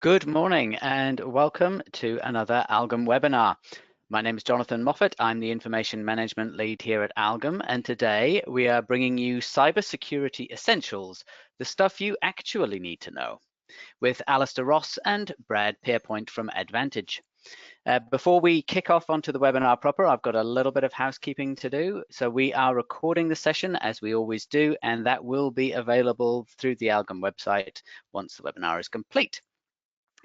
Good morning and welcome to another ALGIM webinar. My name is Jonathan Moffat. I'm the Information Management Lead here at ALGIM, and today we are bringing you Cybersecurity Essentials, the stuff you actually need to know, with Alistair Ross and Brad Pierpoint from Advantage. Before we kick off onto the webinar proper, I've got a little bit of housekeeping to do. So we are recording the session as we always do, and that will be available through the ALGIM website once the webinar is complete.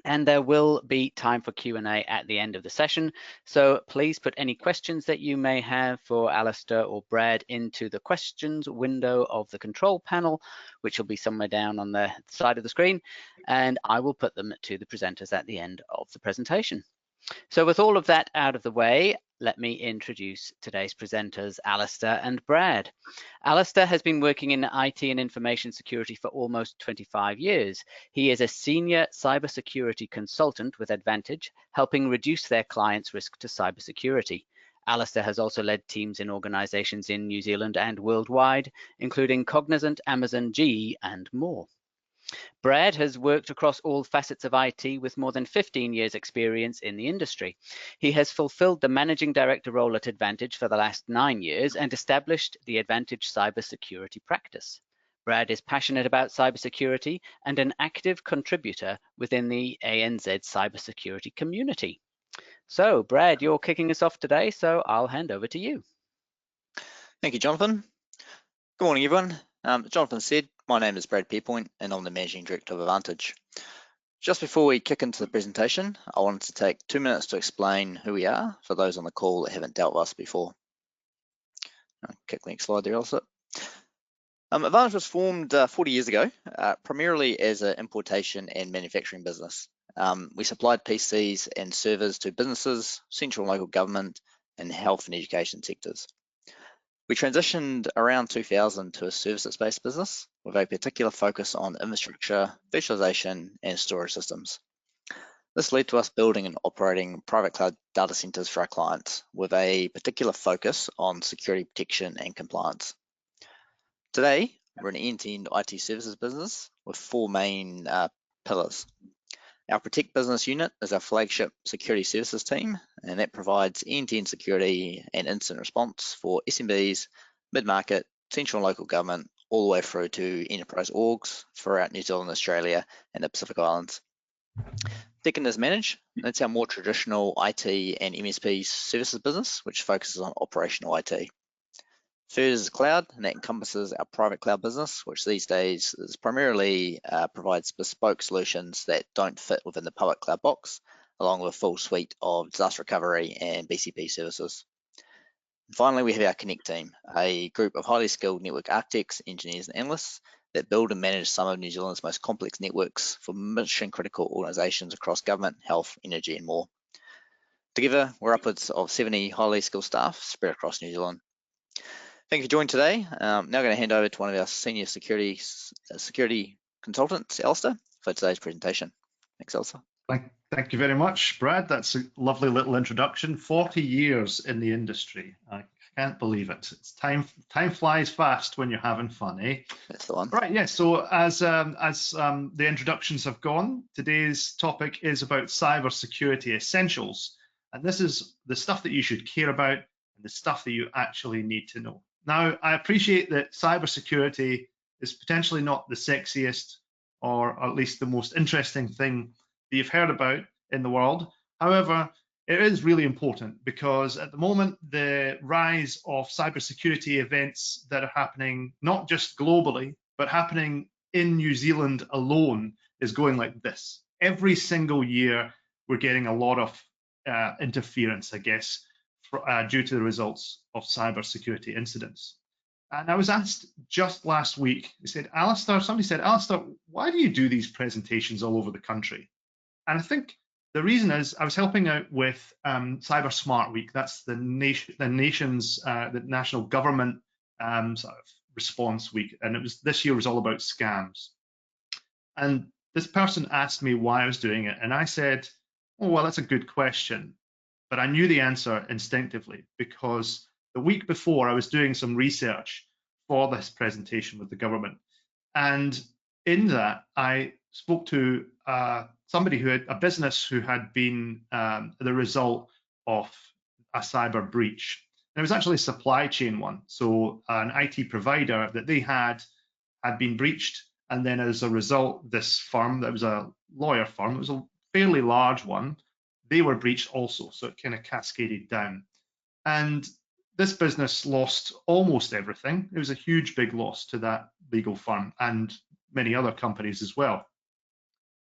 And there will be time for Q&A at the end of the session. So please put any questions that you may have for Alistair or Brad into the questions window of the control panel, which will be somewhere down on the side of the screen. And I will put them to the presenters at the end of the presentation. So with all of that out of the way, let me introduce today's presenters, Alistair and Brad. Alistair has been working in IT and information security for almost 25 years. He is a senior cybersecurity consultant with Advantage, helping reduce their clients' risk to cybersecurity. Alistair has also led teams in organizations in New Zealand and worldwide, including Cognizant, Amazon, GE, and more. Brad has worked across all facets of IT with more than 15 years experience in the industry. He has fulfilled the managing director role at Advantage for the last 9 years and established the Advantage cybersecurity practice. Brad is passionate about cybersecurity and an active contributor within the ANZ cybersecurity community. So Brad, you're kicking us off today, so I'll hand over to you. Thank you, Jonathan. Good morning, everyone. Jonathan said, my name is Brad Pierpoint and I'm the Managing Director of Advantage. Just before we kick into the presentation, I wanted to take 2 minutes to explain who we are for those on the call that haven't dealt with us before. I'll kick the next slide there also. Advantage was formed 40 years ago, primarily as an importation and manufacturing business. We supplied PCs and servers to businesses, central and local government, and health and education sectors. We transitioned around 2000 to a services-based business with a particular focus on infrastructure, virtualization, and storage systems. This led to us building and operating private cloud data centers for our clients with a particular focus on security protection and compliance. Today, we're an end-to-end IT services business with 4 main pillars. Our Protect business unit is our flagship security services team, and that provides end-to-end security and incident response for SMBs, mid-market, central and local government, all the way through to enterprise orgs throughout New Zealand, Australia, and the Pacific Islands. Second is Manage. That's our more traditional IT and MSP services business, which focuses on operational IT. Third is Cloud, and that encompasses our private cloud business, which these days is primarily provides bespoke solutions that don't fit within the public cloud box, along with a full suite of disaster recovery and BCP services. And finally, we have our Connect team, a group of highly skilled network architects, engineers, and analysts that build and manage some of New Zealand's most complex networks for mission-critical organisations across government, health, energy, and more. Together, we're upwards of 70 highly skilled staff spread across New Zealand. Thank you for joining today. Now I'm going to hand over to one of our senior security consultants, Alistair, for today's presentation. Thanks, Alistair. Thank you very much, Brad. That's a lovely little introduction. 40 years in the industry. I can't believe it. It's time flies fast when you're having fun, eh? That's the one. Right, yeah, so as the introductions have gone, today's topic is about cybersecurity essentials. And this is the stuff that you should care about and the stuff that you actually need to know. Now, I appreciate that cybersecurity is potentially not the sexiest or at least the most interesting thing that you've heard about in the world. However, it is really important because at the moment, the rise of cybersecurity events that are happening, not just globally, but happening in New Zealand alone is going like this. Every single year, we're getting a lot of interference, I guess, due to the results of cybersecurity incidents. And I was asked just last week, somebody said, Alistair, why do you do these presentations all over the country? And I think the reason is I was helping out with Cyber Smart Week. That's the nation's the national government sort of response week. And this year was all about scams. And this person asked me why I was doing it. And I said, oh, well, that's a good question. But I knew the answer instinctively because the week before I was doing some research for this presentation with the government. And in that, I spoke to a somebody who had a business who had been the result of a cyber breach. And it was actually a supply chain one. So an IT provider that they had been breached. And then as a result, this firm, that was a lawyer firm, it was a fairly large one, they were breached also. So it kind of cascaded down. And this business lost almost everything. It was a huge, big loss to that legal firm and many other companies as well.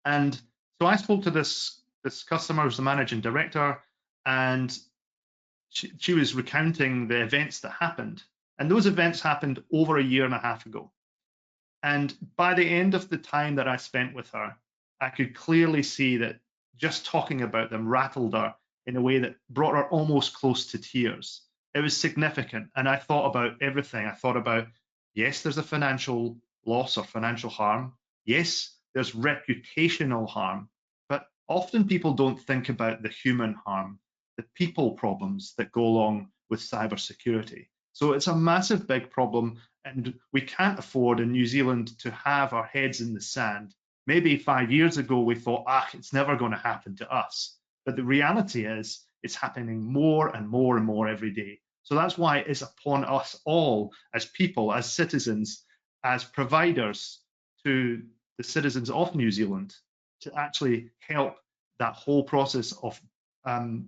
And so I spoke to this customer, who's the managing director, and she was recounting the events that happened. And those events happened over a year and a half ago. And by the end of the time that I spent with her, I could clearly see that just talking about them rattled her in a way that brought her almost close to tears. It was significant. And I thought about everything. I thought about, yes, there's a financial loss or financial harm. Yes, there's reputational harm. But often people don't think about the human harm, the people problems that go along with cybersecurity. So it's a massive, big problem, and we can't afford in New Zealand to have our heads in the sand. Maybe 5 years ago we thought, it's never going to happen to us. But the reality is it's happening more and more and more every day. So that's why it's upon us all as people, as citizens, as providers to the citizens of New Zealand to actually help that whole process of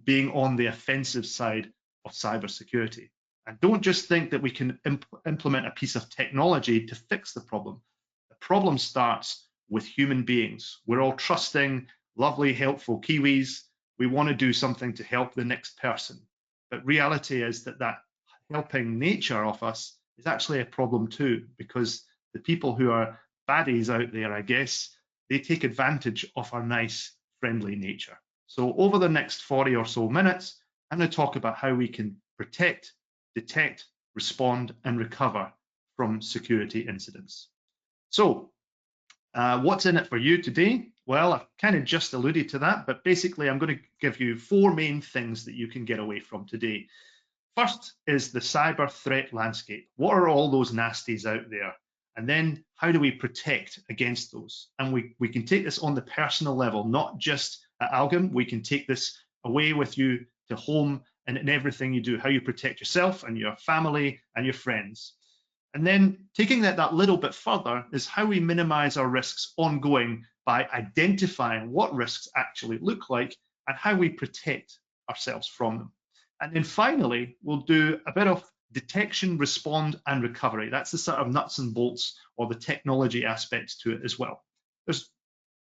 being on the offensive side of cybersecurity. And don't just think that we can implement a piece of technology to fix the problem. The problem starts with human beings. We're all trusting, lovely, helpful Kiwis. We want to do something to help the next person. But reality is that helping nature of us is actually a problem too, because the people who are baddies out there, I guess, they take advantage of our nice, friendly nature. So over the next 40 or so minutes, I'm going to talk about how we can protect, detect, respond, and recover from security incidents. So what's in it for you today? Well, I've kind of just alluded to that, but basically I'm going to give you 4 main things that you can get away from today. First is the cyber threat landscape. What are all those nasties out there? And then how do we protect against those? And we can take this on the personal level, not just at ALGIM. We can take this away with you to home and in everything you do, how you protect yourself and your family and your friends. And then taking that little bit further is how we minimize our risks ongoing by identifying what risks actually look like and how we protect ourselves from them. And then finally, we'll do a bit of detection, respond, and recovery. That's the sort of nuts and bolts or the technology aspects to it as well. There's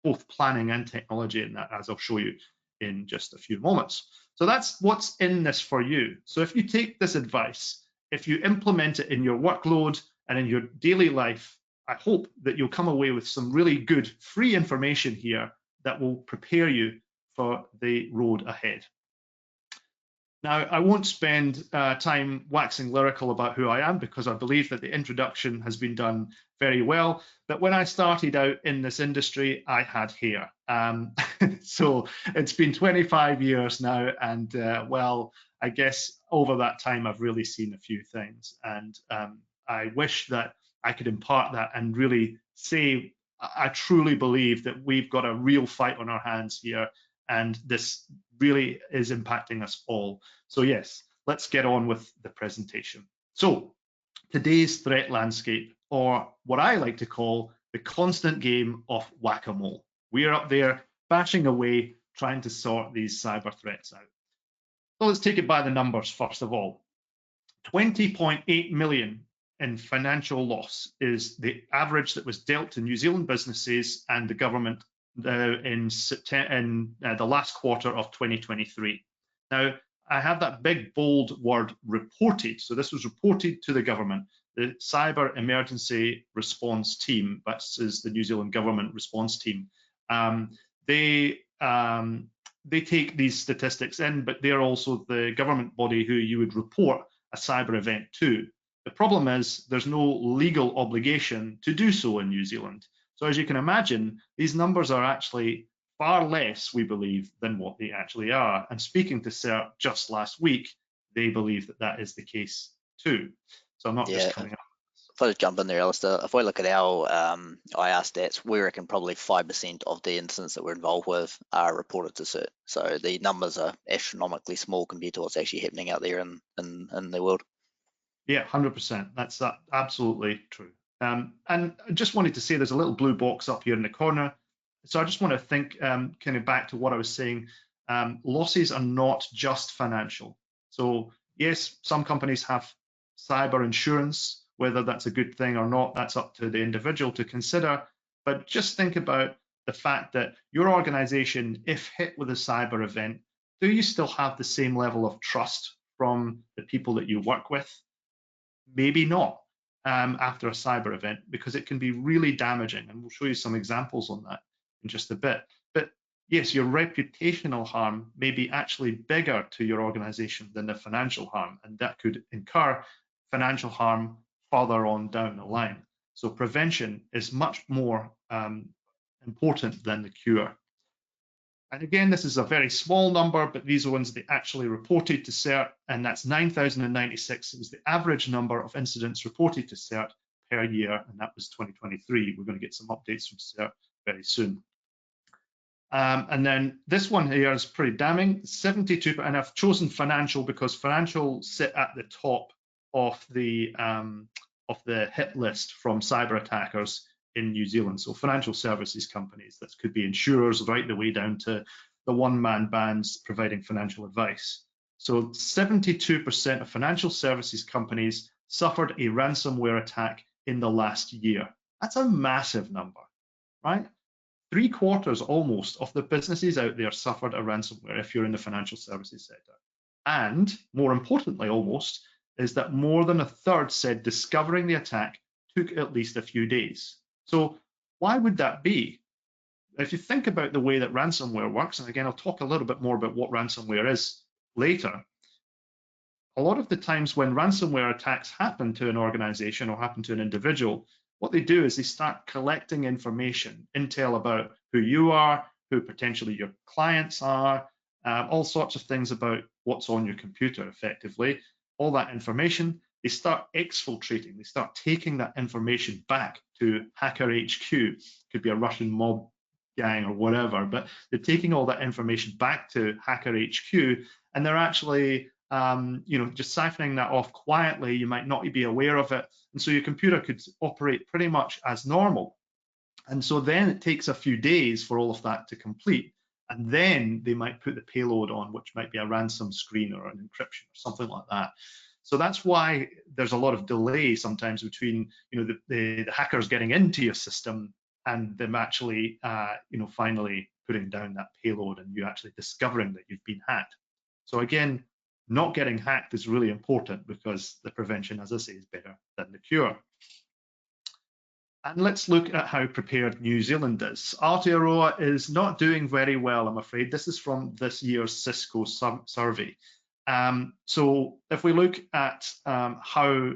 both planning and technology in that, as I'll show you in just a few moments. So that's what's in this for you. So if you take this advice, if you implement it in your workload and in your daily life, I hope that you'll come away with some really good free information here that will prepare you for the road ahead. Now, I won't spend time waxing lyrical about who I am because I believe that the introduction has been done very well. But when I started out in this industry, I had hair. So it's been 25 years now. And well, I guess over that time, I've really seen a few things. And I wish that I could impart that and really say, I truly believe that we've got a real fight on our hands here. And this really is impacting us all. So yes, let's get on with the presentation. So today's threat landscape, or what I like to call the constant game of whack-a-mole. We are up there bashing away, trying to sort these cyber threats out. So let's take it by the numbers first of all. 20.8 million in financial loss is the average that was dealt to New Zealand businesses and the government in the last quarter of 2023. Now, I have that big bold word reported. So this was reported to the government. The Cyber Emergency Response Team, that's the New Zealand Government Response Team. They take these statistics in, but they're also the government body who you would report a cyber event to. The problem is there's no legal obligation to do so in New Zealand. So as you can imagine, these numbers are actually far less, we believe, than what they actually are. And speaking to CERT just last week, they believe that that is the case too. So I'm not just coming up. if I just jump in there, Alistair, if we look at our IR stats, we reckon probably 5% of the incidents that we're involved with are reported to CERT. So the numbers are astronomically small compared to what's actually happening out there in the world. Yeah, 100%. That's absolutely true. And I just wanted to say there's a little blue box up here in the corner. So I just want to think kind of back to what I was saying. Losses are not just financial. So yes, some companies have cyber insurance. Whether that's a good thing or not, that's up to the individual to consider. But just think about the fact that your organization, if hit with a cyber event, do you still have the same level of trust from the people that you work with? Maybe not after a cyber event, because it can be really damaging. And we'll show you some examples on that in just a bit. But yes, your reputational harm may be actually bigger to your organization than the financial harm, and that could incur financial harm further on down the line. So prevention is much more important than the cure. And again, this is a very small number, but these are ones that actually reported to CERT, and that's 9,096. It was the average number of incidents reported to CERT per year, and that was 2023. We're going to get some updates from CERT very soon. And then this one here is pretty damning, 72, and I've chosen financial because financial sit at the top of the hit list from cyber attackers in New Zealand. So financial services companies, that could be insurers right the way down to the one-man bands providing financial advice. So 72% of financial services companies suffered a ransomware attack in the last year. That's a massive number, right? 3/4 almost of the businesses out there suffered a ransomware if you're in the financial services sector. And more importantly, almost, is that more than a third said discovering the attack took at least a few days. So why would that be? If you think about the way that ransomware works, and again, I'll talk a little bit more about what ransomware is later, a lot of the times when ransomware attacks happen to an organization or happen to an individual, what they do is they start collecting information, intel about who you are, who potentially your clients are, all sorts of things about what's on your computer effectively. All that information, they start exfiltrating, they start taking that information back to Hacker HQ. Could be a Russian mob gang or whatever, but they're taking all that information back to Hacker HQ, and they're actually just siphoning that off quietly. You might not be aware of it, and so your computer could operate pretty much as normal. And so then it takes a few days for all of that to complete, and then they might put the payload on, which might be a ransom screen or an encryption or something like that. So that's why there's a lot of delay sometimes between the hackers getting into your system and them actually finally putting down that payload and you actually discovering that you've been hacked. So again, not getting hacked is really important because the prevention, as I say, is better than the cure. And let's look at how prepared New Zealand is. Aotearoa is not doing very well, I'm afraid. This is from this year's Cisco survey. So if we look at how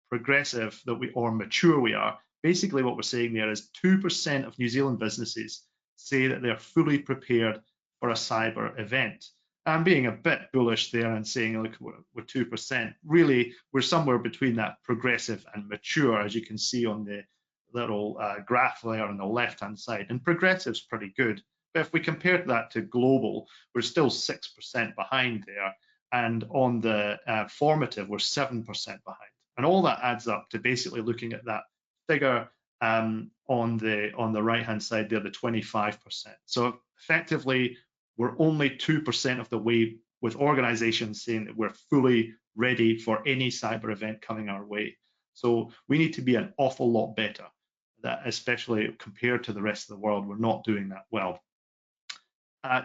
progressive or mature we are, basically what we're saying there is 2% of New Zealand businesses say that they're fully prepared for a cyber event. I'm being a bit bullish there and saying, look, we're 2%. Really, we're somewhere between that progressive and mature, as you can see on the little graph there on the left-hand side. And progressive's pretty good. But if we compare that to global, we're still 6% behind there. And on the formative, we're 7% behind. And all that adds up to basically looking at that figure on the right-hand side there, the 25%. So effectively, we're only 2% of the way with organizations saying that we're fully ready for any cyber event coming our way. So we need to be an awful lot better, that especially compared to the rest of the world, we're not doing that well.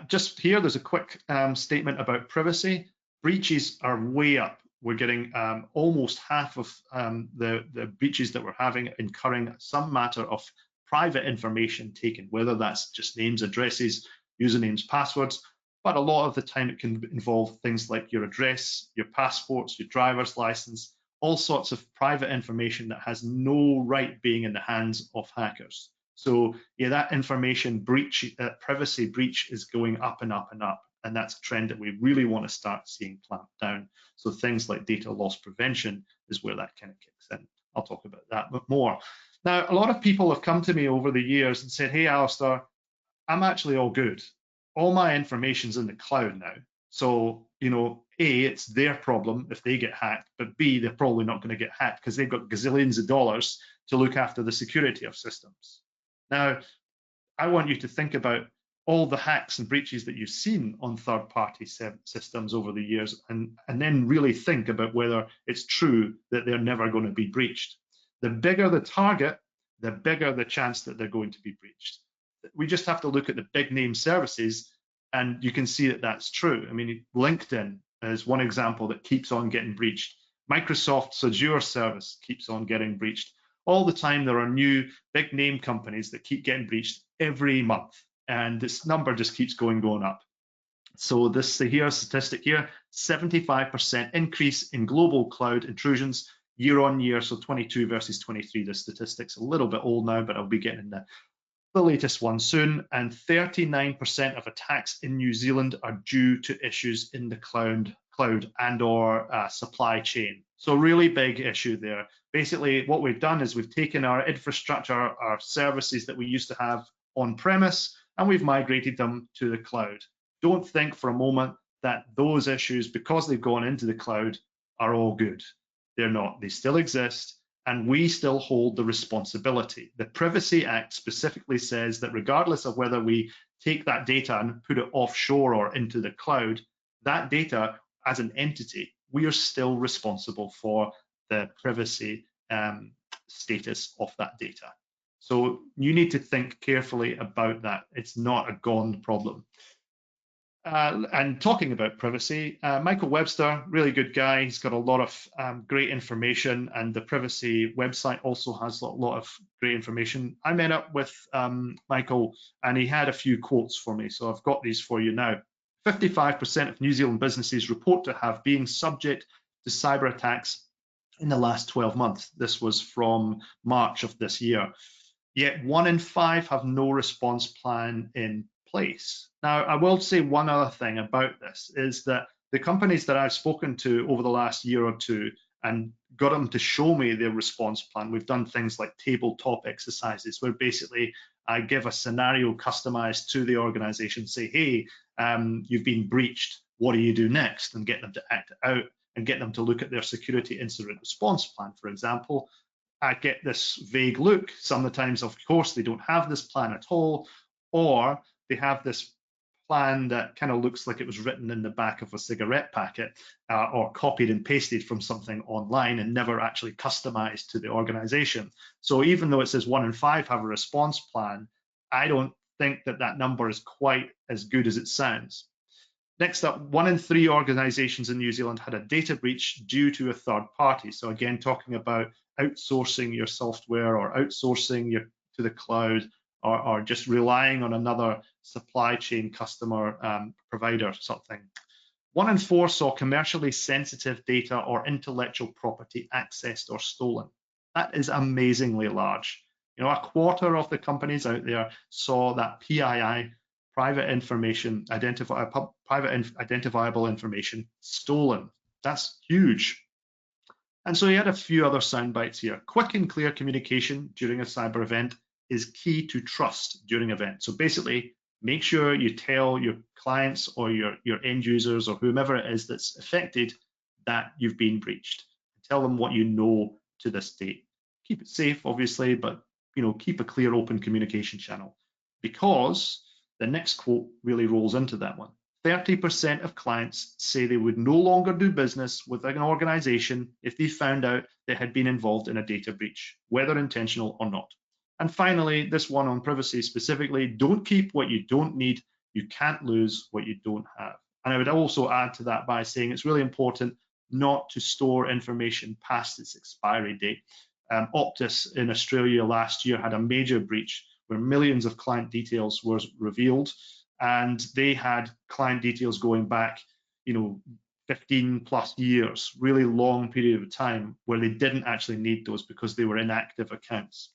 Just here, there's a quick statement about privacy. Breaches are way up. We're getting almost half of the breaches that we're having incurring some matter of private information taken, whether that's just names, addresses, usernames, passwords, but a lot of the time it can involve things like your address, your passports, your driver's license, all sorts of private information that has no right being in the hands of hackers. So yeah, that information breach, that privacy breach is going up and up and up. and that's a trend that we really want to start seeing clamped down. So things like data loss prevention is where that kind of kicks in. I'll talk about that but more. Now, a lot of people have come to me over the years and said, hey, Alistair, I'm actually all good. All my information's in the cloud now. So, you know, A, it's their problem if they get hacked, but B, they're probably not going to get hacked because they've got gazillions of dollars to look after the security of systems. Now, I want you to think about all the hacks and breaches that you've seen on third-party systems over the years, and then really think about whether it's true that they're never going to be breached. The bigger the target, the bigger the chance that they're going to be breached. We just have to look at the big name services, and you can see that that's true. I mean, LinkedIn is one example that keeps on getting breached. Microsoft's Azure service keeps on getting breached. All the time there are new big name companies that keep getting breached every month, and this number just keeps going up. So this here statistic here, 75% increase in global cloud intrusions year on year, so 22 versus 23. The statistic's a little bit old now, but I'll be getting the latest one soon, and 39% of attacks in New Zealand are due to issues in the cloud and or supply chain. So really big issue there. Basically, what we've done is we've taken our infrastructure, our services that we used to have on premise, and we've migrated them to the cloud. Don't think for a moment that those issues, because they've gone into the cloud, are all good. They're not. They still exist, and we still hold the responsibility. The Privacy Act specifically says that regardless of whether we take that data and put it offshore or into the cloud, that data as an entity, we are still responsible for the privacy status of that data. So you need to think carefully about that. It's not a gone problem. And talking about privacy, Michael Webster, really good guy. He's got a lot of great information, and the privacy website also has a lot of great information. I met up with Michael, and he had a few quotes for me, so I've got these for you now. 55% of New Zealand businesses report to have been subject to cyber attacks in the last 12 months. This was from March of this year. Yet 1 in 5 have no response plan in place. Now, I will say one other thing about this is that the companies that I've spoken to over the last year or two and got them to show me their response plan, we've done things like tabletop exercises where basically I give a scenario customized to the organization, say, hey, you've been breached, what do you do next? And get them to act out and get them to look at their security incident response plan, for example. I get this vague look. Sometimes, of course, they don't have this plan at all, or they have this plan that kind of looks like it was written in the back of a cigarette packet or copied and pasted from something online and never actually customized to the organization. So even though it says 1 in 5 have a response plan, I don't think that that number is quite as good as it sounds. Next up, 1 in 3 organizations in New Zealand had a data breach due to a third party. So again, talking about outsourcing your software or outsourcing to the cloud, or just relying on another supply chain customer provider or something. 1 in 4 saw commercially sensitive data or intellectual property accessed or stolen. That is amazingly large. You know, a quarter of the companies out there saw that PII, private information, private identifiable information, stolen. That's huge. And so he had a few other sound bites here. Quick and clear communication during a cyber event is key to trust during events. So basically, make sure you tell your clients or your end users or whomever it is that's affected that you've been breached. Tell them what you know to this date. Keep it safe, obviously, but keep a clear, open communication channel. Because the next quote really rolls into that one. 30% of clients say they would no longer do business with an organization if they found out they had been involved in a data breach, whether intentional or not. And finally, this one on privacy specifically, don't keep what you don't need. You can't lose what you don't have. And I would also add to that by saying it's really important not to store information past its expiry date. Optus in Australia last year had a major breach where millions of client details were revealed, and they had client details going back, 15 plus years, really long period of time where they didn't actually need those because they were inactive accounts.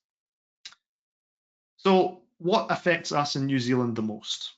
So what affects us in New Zealand the most?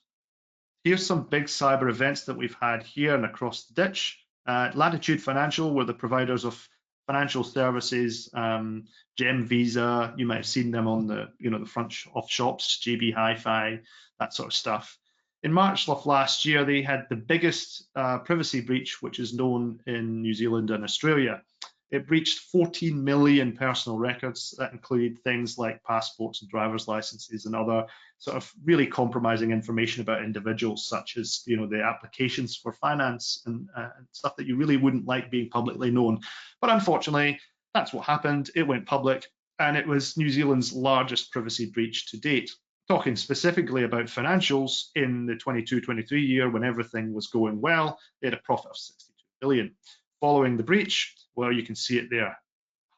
Here's some big cyber events that we've had here and across the ditch. Latitude Financial were the providers of financial services. Gem Visa, you might have seen them on the the front of shops, JB Hi-Fi, that sort of stuff. In March of last year, they had the biggest privacy breach, which is known in New Zealand and Australia. It breached 14 million personal records. That included things like passports and driver's licenses and other sort of really compromising information about individuals, such as the applications for finance and stuff that you really wouldn't like being publicly known. But unfortunately, that's what happened. It went public, and it was New Zealand's largest privacy breach to date. Talking specifically about financials, in the 22-23 year, when everything was going well, they had a profit of 62 billion. Following the breach, well, you can see it there,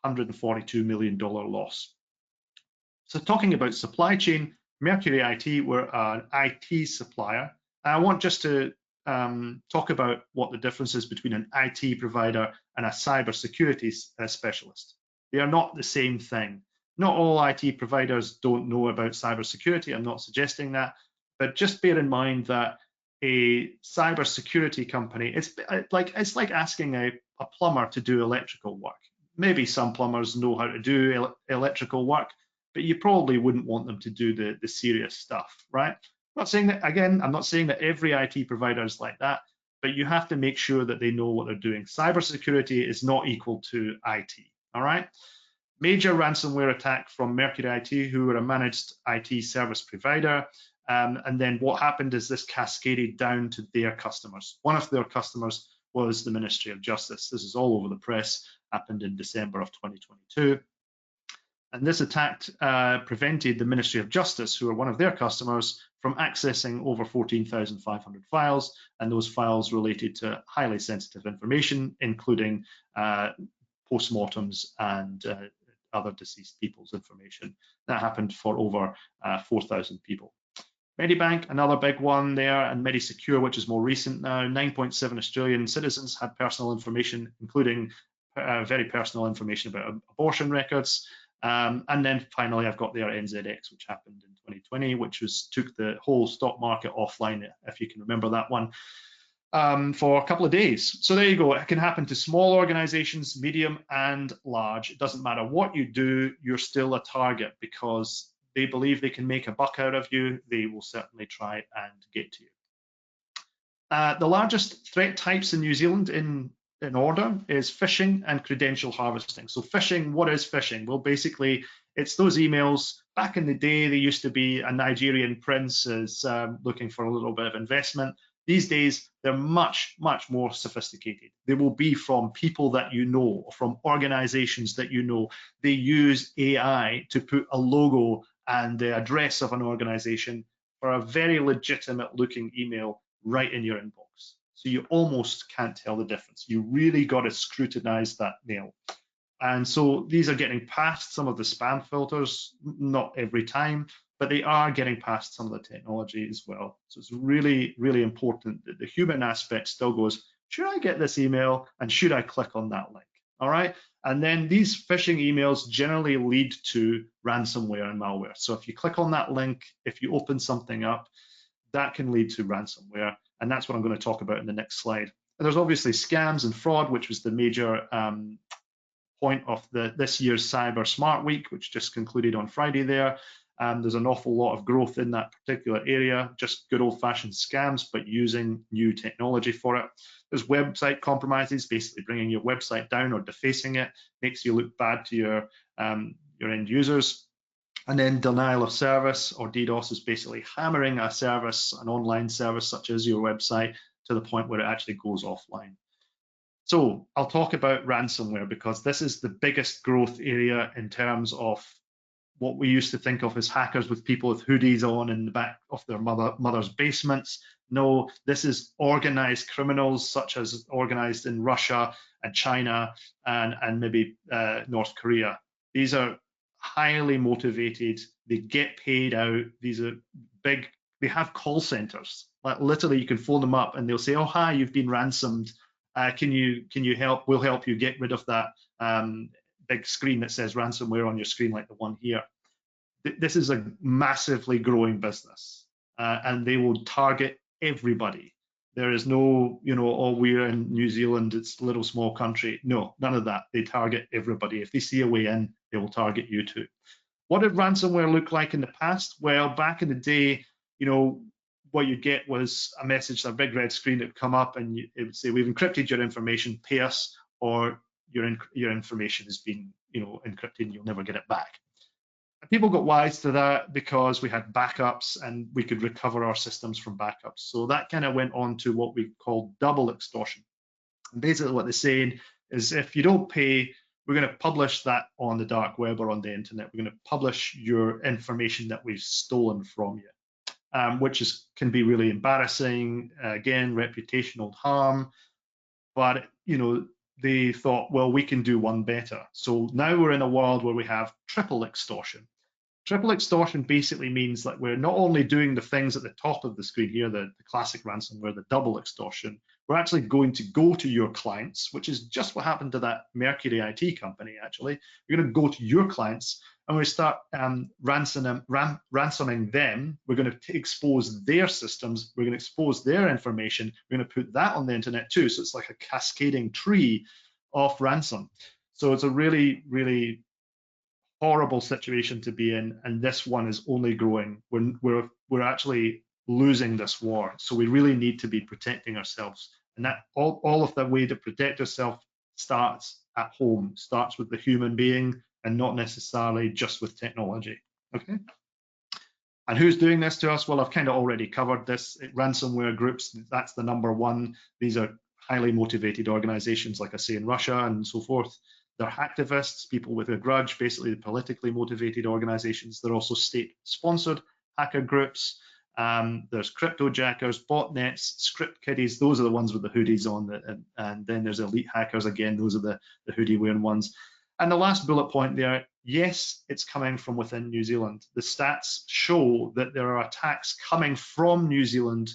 $142 million loss. So talking about supply chain, Mercury IT were an IT supplier. And I want just to talk about what the difference is between an IT provider and a cybersecurity specialist. They are not the same thing. Not all IT providers don't know about cybersecurity. I'm not suggesting that, but just bear in mind that a cybersecurity company, it's like asking a plumber to do electrical work. Maybe some plumbers know how to do electrical work, but you probably wouldn't want them to do the serious stuff, right? I'm not saying that, again, I'm not saying that every IT provider is like that, but you have to make sure that they know what they're doing. Cybersecurity is not equal to IT, all right? Major ransomware attack from Mercury IT, who were a managed IT service provider. And then what happened is this cascaded down to their customers. One of their customers was the Ministry of Justice. This is all over the press, happened in December of 2022. And this attack prevented the Ministry of Justice, who are one of their customers, from accessing over 14,500 files, and those files related to highly sensitive information, including postmortems and other deceased people's information. That happened for over 4,000 people. Medibank, another big one there, and MediSecure, which is more recent now. 9.7 Australian citizens had personal information, including very personal information about abortion records. And then finally, I've got there NZX, which happened in 2020, which took the whole stock market offline, if you can remember that one, for a couple of days. So there you go. It can happen to small organizations, medium and large. It doesn't matter what you do, you're still a target, because they believe they can make a buck out of you. They will certainly try and get to you. The largest threat types in New Zealand in order is phishing and credential harvesting. So phishing, what is phishing? Well, basically, it's those emails. Back in the day, they used to be a Nigerian prince is looking for a little bit of investment. These days, they're much, much more sophisticated. They will be from people that you know, from organizations that you know. They use AI to put a logo and the address of an organization for a very legitimate looking email right in your inbox. So you almost can't tell the difference. You really got to scrutinize that mail. And so these are getting past some of the spam filters, not every time, but they are getting past some of the technology as well. So it's really, really important that the human aspect still goes, should I get this email and should I click on that link? All right. And then these phishing emails generally lead to ransomware and malware. So if you click on that link, if you open something up, that can lead to ransomware. And that's what I'm going to talk about in the next slide. And there's obviously scams and fraud, which was the major point of this year's Cyber Smart Week, which just concluded on Friday there. There's an awful lot of growth in that particular area, just good old-fashioned scams, but using new technology for it. There's website compromises, basically bringing your website down or defacing it, makes you look bad to your end users. And then denial of service, or DDoS, is basically hammering a service, an online service such as your website, to the point where it actually goes offline. So I'll talk about ransomware, because this is the biggest growth area in terms of what we used to think of as hackers with people with hoodies on in the back of their mother's basements. No, this is organized criminals, such as organized in Russia and China and maybe North Korea. These are highly motivated. They get paid out. These are big. They have call centers. Like literally, you can phone them up and they'll say, "Oh, hi, you've been ransomed. Can you help? We'll help you get rid of that big screen that says ransomware on your screen, like the one here." This is a massively growing business, and they will target everybody. There is no, oh, we're in New Zealand, it's a little small country. No, none of that. They target everybody. If they see a way in, they will target you too. What did ransomware look like in the past? Well, back in the day, what you get was a message, a big red screen that would come up, and it would say, "We've encrypted your information, pay us, or your information has been, encrypted, and you'll never get it back." And people got wise to that because we had backups and we could recover our systems from backups. So that kind of went on to what we call double extortion. And basically what they're saying is, if you don't pay, we're going to publish that on the dark web or on the internet. We're going to publish your information that we've stolen from you, which can be really embarrassing. Again, reputational harm. But they thought, well, we can do one better. So now we're in a world where we have triple extortion. Triple extortion basically means that we're not only doing the things at the top of the screen here, the classic ransomware, the double extortion, we're actually going to go to your clients, which is just what happened to that Mercury IT company, actually. We're going to go to your clients and we start ransoming them. We're going to expose their systems. We're going to expose their information. We're going to put that on the internet too. So it's like a cascading tree of ransom. So it's a really, really horrible situation to be in, and this one is only growing. We're actually losing this war, so we really need to be protecting ourselves. And that all of the way to protect yourself starts at home, starts with the human being, and not necessarily just with technology. Okay. And who's doing this to us? Well, I've kind of already covered this. Ransomware groups, that's the number one. These are highly motivated organizations, like I say, in Russia and so forth. They're hacktivists, people with a grudge, basically politically motivated organizations. They're also state-sponsored hacker groups. There's cryptojackers, botnets, script kiddies. Those are the ones with the hoodies on. And then there's elite hackers. Again, those are the hoodie-wearing ones. And the last bullet point there, yes, it's coming from within New Zealand. The stats show that there are attacks coming from New Zealand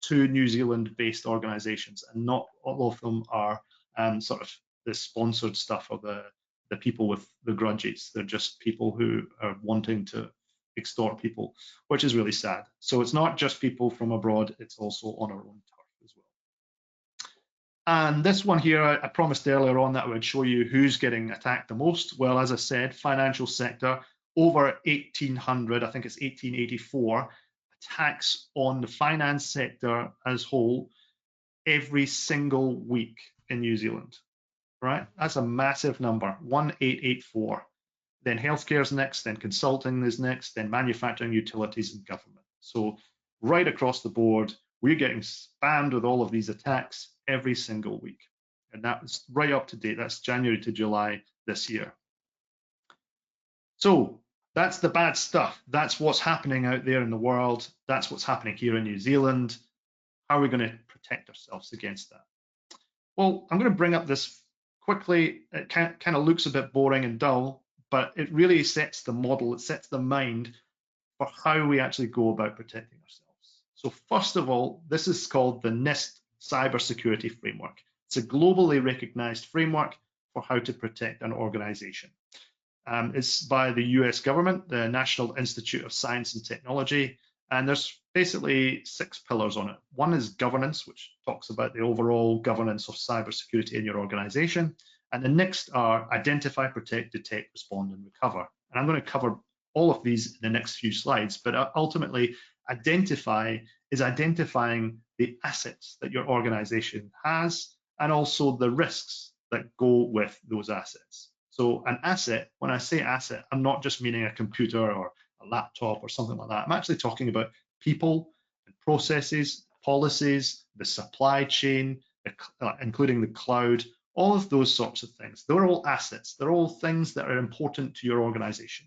to New Zealand-based organizations, and not all of them are sort of the sponsored stuff or the people with the grudges. They're just people who are wanting to extort people, which is really sad. So it's not just people from abroad, it's also on our own turf as well. And this one here, I promised earlier on that I would show you who's getting attacked the most. Well, as I said, financial sector, over 1,800, I think it's 1,884, attacks on the finance sector as whole every single week in New Zealand. Right? That's a massive number, 1,884. Then healthcare is next, then consulting is next, then manufacturing, utilities, and government. So right across the board, we're getting spammed with all of these attacks every single week. And that's right up to date. That's January to July this year. So that's the bad stuff. That's what's happening out there in the world. That's what's happening here in New Zealand. How are we going to protect ourselves against that? Well, I'm going to bring up this quickly. It kind of looks a bit boring and dull, but it really sets the model, it sets the mind for how we actually go about protecting ourselves. So first of all, this is called the NIST Cybersecurity Framework. It's a globally recognized framework for how to protect an organization. It's by the US government, the National Institute of Science and Technology, and there's basically 6 pillars on it. One is governance, which talks about the overall governance of cybersecurity in your organization. And the next are identify, protect, detect, respond, and recover. And I'm going to cover all of these in the next few slides, but ultimately, identify is identifying the assets that your organization has and also the risks that go with those assets. So an asset, when I say asset, I'm not just meaning a computer or a laptop or something like that. I'm actually talking about people and processes, policies, the supply chain, including the cloud, all of those sorts of things. They're all assets. They're all things that are important to your organization.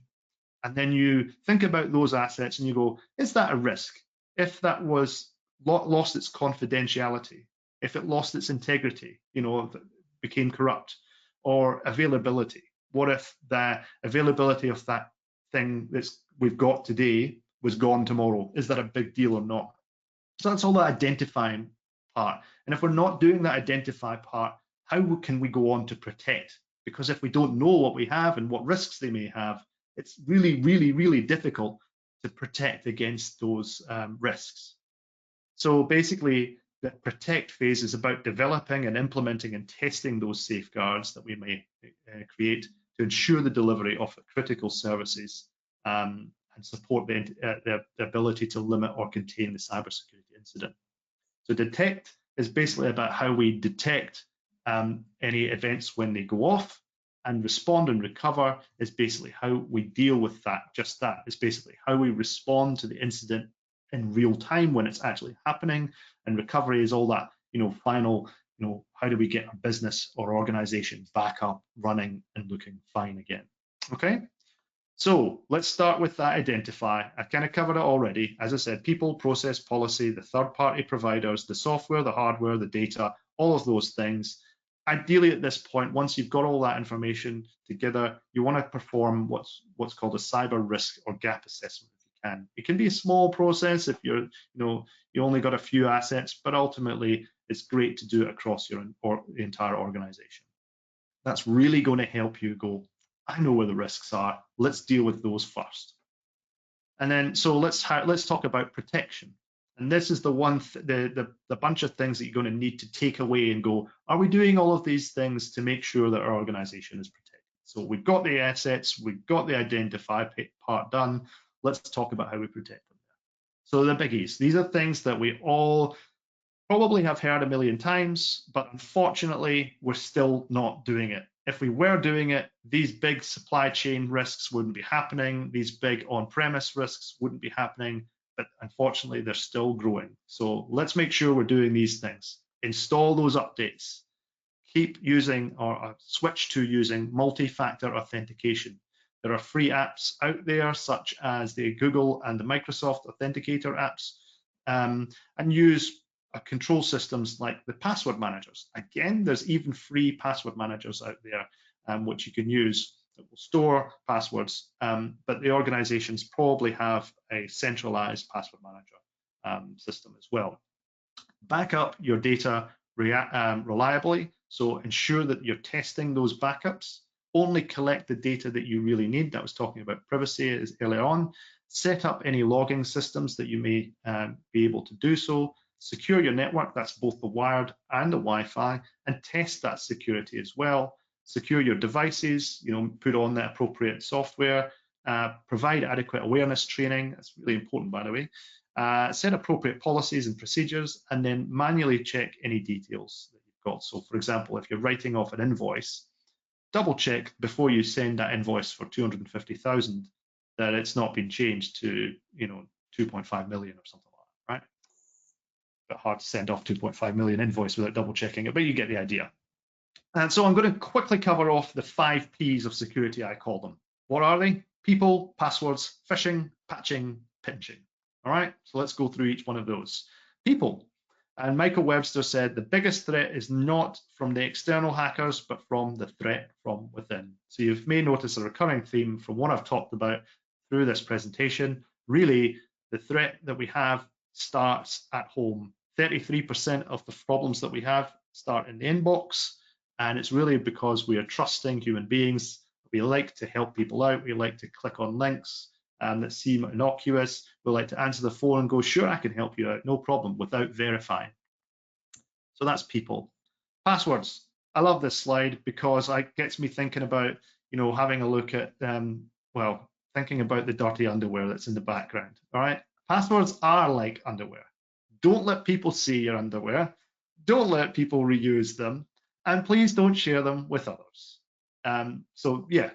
And then you think about those assets and you go, is that a risk? If that was lost its confidentiality, if it lost its integrity, if it became corrupt, or availability, what if the availability of that thing that we've got today was gone tomorrow? Is that a big deal or not? So that's all the identifying part. And if we're not doing that identify part, how can we go on to protect? Because if we don't know what we have and what risks they may have, it's really, really, really difficult to protect against those risks. So basically, the protect phase is about developing and implementing and testing those safeguards that we may create to ensure the delivery of critical services and support the ability to limit or contain the cybersecurity incident. So detect is basically about how we detect any events when they go off, and respond and recover is basically how we deal with that. Just that is basically how we respond to the incident in real time when it's actually happening, and recovery is all that, final, how do we get a business or organization back up running and looking fine again? Okay. So let's start with that identify. I kind of covered it already. As I said, people, process, policy, the third-party providers, the software, the hardware, the data, all of those things. Ideally, at this point, once you've got all that information together, you want to perform what's called a cyber risk or gap assessment if you can. It can be a small process if you only got a few assets, but ultimately it's great to do it across your entire organization. That's really going to help you go, I know where the risks are. Let's deal with those first. And then, so let's talk about protection. And this is the bunch of things that you're going to need to take away and go, are we doing all of these things to make sure that our organization is protected? So we've got the assets, we've got the identify part done. Let's talk about how we protect them. So the biggies, these are things that we all probably have heard a million times, but unfortunately, we're still not doing it. If we were doing it, these big supply chain risks wouldn't be happening. These big on-premise risks wouldn't be happening, but unfortunately, they're still growing. So let's make sure we're doing these things. Install those updates. Keep using or switch to using multi-factor authentication. There are free apps out there, such as the Google and the Microsoft Authenticator apps, and use control systems like the password managers. Again, there's even free password managers out there which you can use that will store passwords, but the organizations probably have a centralized password manager system as well. Back up your data reliably, so ensure that you're testing those backups. Only collect the data that you really need. That was talking about privacy earlier on. Set up any logging systems that you may be able to do so. Secure your network, that's both the wired and the Wi-Fi, and test that security as well. Secure your devices, put on the appropriate software, provide adequate awareness training, that's really important by the way, set appropriate policies and procedures, and then manually check any details that you've got. So for example, if you're writing off an invoice, double check before you send that invoice for 250,000 that it's not been changed to 2.5 million or something like that, right? But hard to send off 2.5 million invoice without double checking it, but you get the idea. And so I'm going to quickly cover off the 5 P's of security, I call them. What are they? People, passwords, phishing, patching, pinching. All right, so let's go through each one of those. People. And Michael Webster said the biggest threat is not from the external hackers, but from the threat from within. So you may notice a recurring theme from what I've talked about through this presentation. Really, the threat that we have starts at home. 33% of the problems that we have start in the inbox, and it's really because we are trusting human beings. We like to help people out. We like to click on links that seem innocuous. We like to answer the phone and go, sure, I can help you out, no problem, without verifying. So that's people. Passwords. I love this slide because it gets me thinking about, having a look at, thinking about the dirty underwear that's in the background. All right. Passwords are like underwear. Don't let people see your underwear. Don't let people reuse them. And please don't share them with others. So yeah,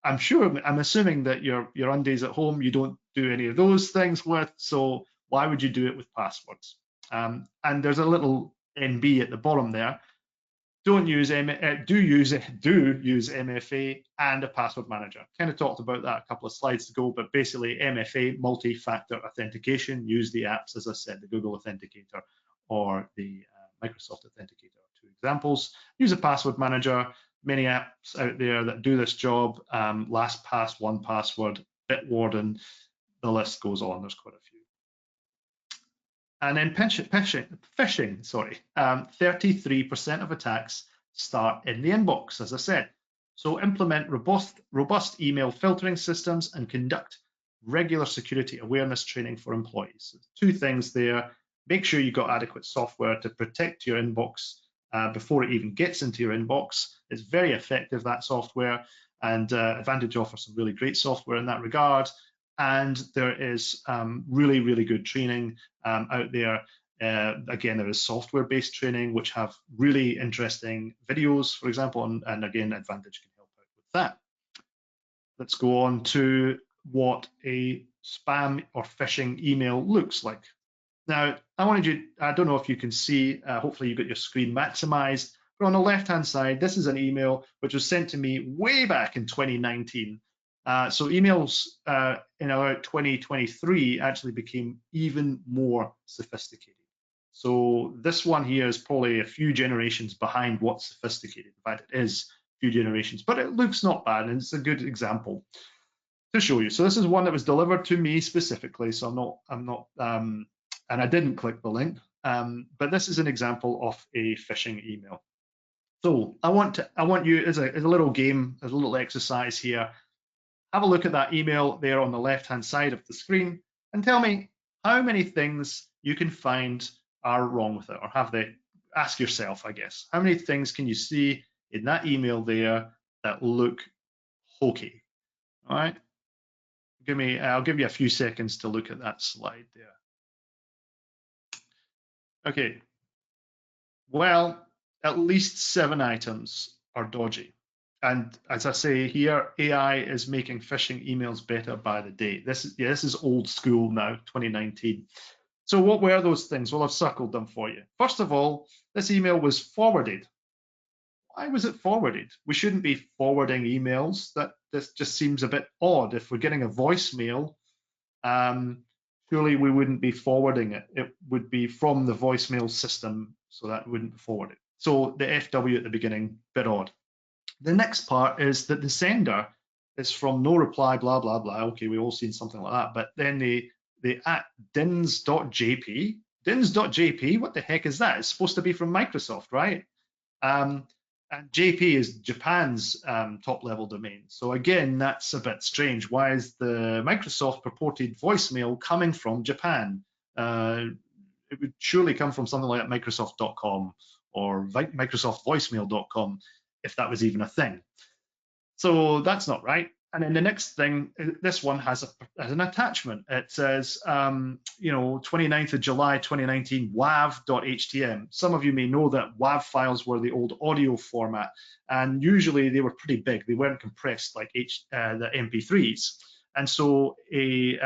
I'm assuming that your undies at home, you don't do any of those things with. So why would you do it with passwords? And there's a little NB at the bottom there. Do use MFA and a password manager. Kind of talked about that a couple of slides ago, but basically MFA, multi-factor authentication. Use the apps, as I said, the Google Authenticator or the Microsoft Authenticator are 2 examples. Use a password manager. Many apps out there that do this job. LastPass, 1Password, Bitwarden, the list goes on. There's quite a few. And then phishing, sorry. 33% of attacks start in the inbox, as I said. So implement robust email filtering systems and conduct regular security awareness training for employees. So 2 things there. make sure you've got adequate software to protect your inbox before it even gets into your inbox. It's very effective, that software, and Advantage offers some really great software in that regard. And there is really, really good training out there. Again, there is software-based training, which have really interesting videos, for example, and again, Advantage can help out with that. Let's go on to what a spam or phishing email looks like. Now, I don't know if you can see, hopefully you got your screen maximized, but on the left-hand side, this is an email which was sent to me way back in 2019. So emails in about 2023 actually became even more sophisticated. So this one here is probably a few generations behind what's sophisticated. In fact, it is a few generations, but it looks not bad, and it's a good example to show you. So this is one that was delivered to me specifically. So I'm not, and I didn't click the link, but this is an example of a phishing email. So I want you as a little game, as a little exercise here. Have a look at that email there on the left-hand side of the screen, and tell me how many things you can find are wrong with it, or ask yourself, I guess, how many things can you see in that email there that look hokey? All right. I'll give you a few seconds to look at that slide there. Okay. Well, at least 7 items are dodgy. And as I say here, AI is making phishing emails better by the day. This is old school now, 2019. So what were those things? Well, I've circled them for you. First of all, this email was forwarded. Why was it forwarded? We shouldn't be forwarding emails. This just seems a bit odd. If we're getting a voicemail, surely we wouldn't be forwarding it. It would be from the voicemail system, so that wouldn't be forwarded. So the FW at the beginning, bit odd. The next part is that the sender is from no reply, blah, blah, blah. Okay, we've all seen something like that. But then the at dins.jp, dins.jp, what the heck is that? It's supposed to be from Microsoft, right? And JP is Japan's top level domain. So again, that's a bit strange. Why is the Microsoft purported voicemail coming from Japan? It would surely come from something like Microsoft.com or MicrosoftVoicemail.com, if that was even a thing. So that's not right. And then the next thing, this one has an attachment. It says, 29th of July 2019, wav.htm. Some of you may know that WAV files were the old audio format, and usually they were pretty big. They weren't compressed like the MP3s. And so,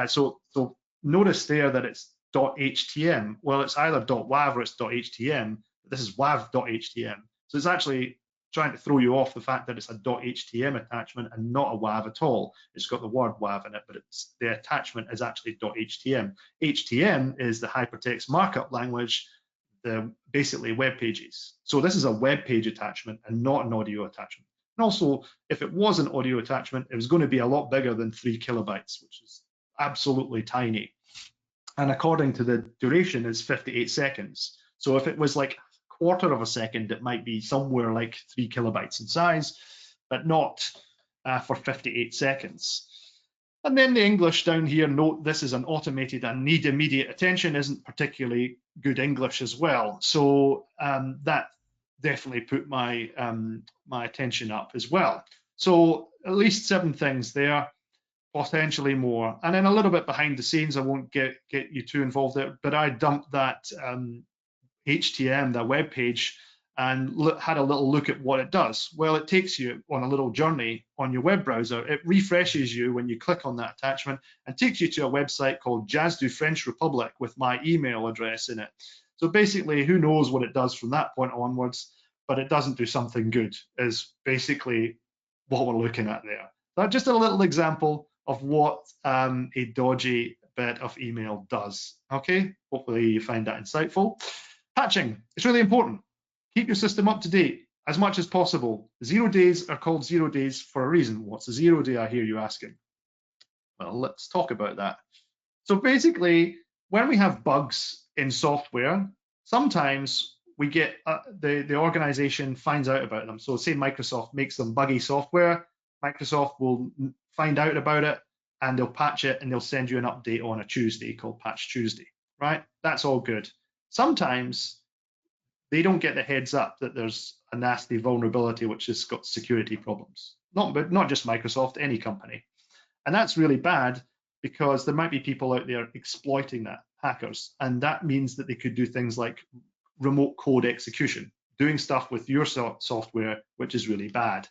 so notice there that it's .htm. Well, it's either .wav or it's .htm. But this is wav.htm. So it's actually trying to throw you off the fact that it's a .htm attachment and not a WAV at all. It's got the word WAV in it, but the attachment is actually .htm. HTM is the hypertext markup language, basically web pages. So this is a web page attachment and not an audio attachment. And also, if it was an audio attachment, it was going to be a lot bigger than 3 kilobytes, which is absolutely tiny. And according to the duration, it's 58 seconds. So if it was like quarter of a second, it might be somewhere like 3 kilobytes in size, but not for 58 seconds. And then the English down here, note this is an automated and need immediate attention, isn't particularly good English as well. So that definitely put my my attention up as well. So at least 7 things there, potentially more. And then a little bit behind the scenes, I won't get you too involved there, but I dumped that HTM, the web page, and had a little look at what it does. Well, it takes you on a little journey on your web browser. It refreshes you when you click on that attachment and takes you to a website called Jazz du French Republic with my email address in it. So basically, who knows what it does from that point onwards, but it doesn't do something good, is basically what we're looking at there. So just a little example of what a dodgy bit of email does. Okay, hopefully you find that insightful. Patching, it's really important. Keep your system up to date as much as possible. 0 days are called 0 days for a reason. What's a 0 day, I hear you asking? Well, let's talk about that. So basically, when we have bugs in software, sometimes we get the organization finds out about them. So say Microsoft makes some buggy software, Microsoft will find out about it and they'll patch it and they'll send you an update on a Tuesday called Patch Tuesday, right? That's all good. sometimes they don't get the heads up that there's a nasty vulnerability which has got security problems. Not just Microsoft, any company. And that's really bad because there might be people out there exploiting that, hackers, and that means that they could do things like remote code execution, doing stuff with your software, which is really bad.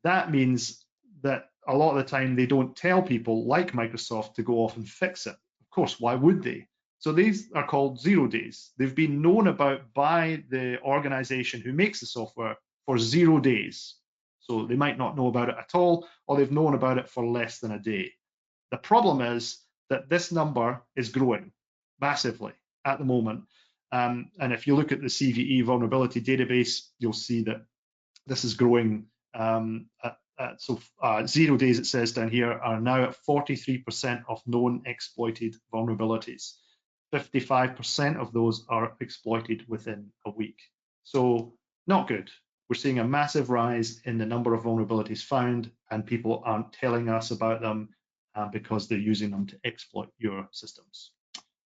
That means that a lot of the time they don't tell people like Microsoft to go off and fix it. Of course, why would they? So these are called 0 days. They've been known about by the organization who makes the software for 0 days. So they might not know about it at all, or they've known about it for less than a day. The problem is that this number is growing massively at the moment. And if you look at the CVE vulnerability database, you'll see that this is growing. 0 days, it says down here, are now at 43% of known exploited vulnerabilities. 55% of those are exploited within a week. So not good. We're seeing a massive rise in the number of vulnerabilities found, and people aren't telling us about them because they're using them to exploit your systems.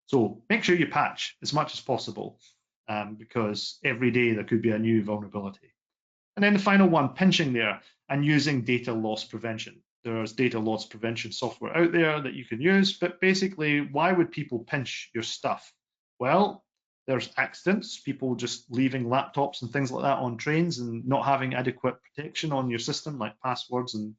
So make sure you patch as much as possible because every day there could be a new vulnerability. And then the final one, pinching there and using data loss prevention. There's data loss prevention software out there that you can use, but basically, why would people pinch your stuff? Well, there's accidents, people just leaving laptops and things like that on trains and not having adequate protection on your system, like passwords and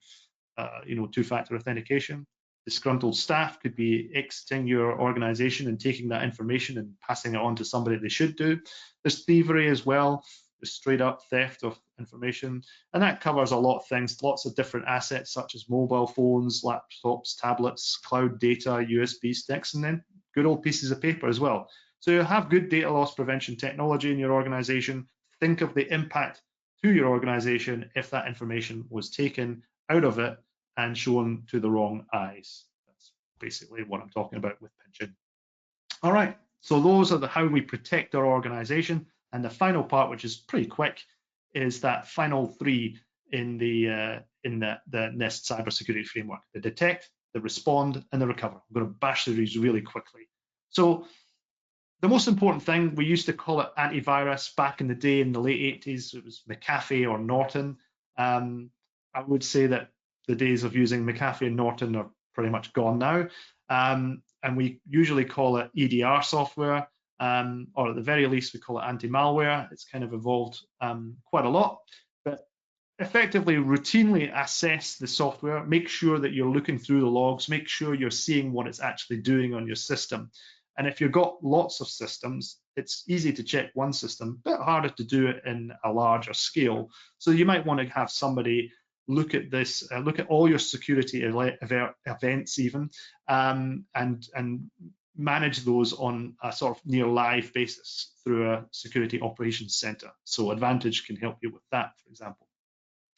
two-factor authentication. Disgruntled staff could be exiting your organization and taking that information and passing it on to somebody they should do. There's thievery as well, the straight up theft of information, and that covers a lot of things, lots of different assets such as mobile phones, laptops, tablets, cloud data, USB sticks, and then good old pieces of paper as well. So you have good data loss prevention technology in your organization. Think of the impact to your organization if that information was taken out of it and shown to the wrong eyes. That's basically what I'm talking about with pinching. All right, so those are how we protect our organization. And the final part, which is pretty quick, is that final 3 in the NIST cybersecurity framework: the detect, the respond, and the recover. I'm going to bash through these really quickly. So the most important thing, we used to call it antivirus back in the day in the late 80s. It was McAfee or Norton. I would say that the days of using McAfee and Norton are pretty much gone now. And we usually call it EDR software, or at the very least, we call it anti-malware. It's kind of evolved quite a lot. But effectively, routinely assess the software, make sure that you're looking through the logs, make sure you're seeing what it's actually doing on your system. And if you've got lots of systems, it's easy to check one system, a bit harder to do it in a larger scale. So you might want to have somebody look at this, look at all your security events even, and manage those on a sort of near live basis through a security operations center. So Advantage can help you with that, for example.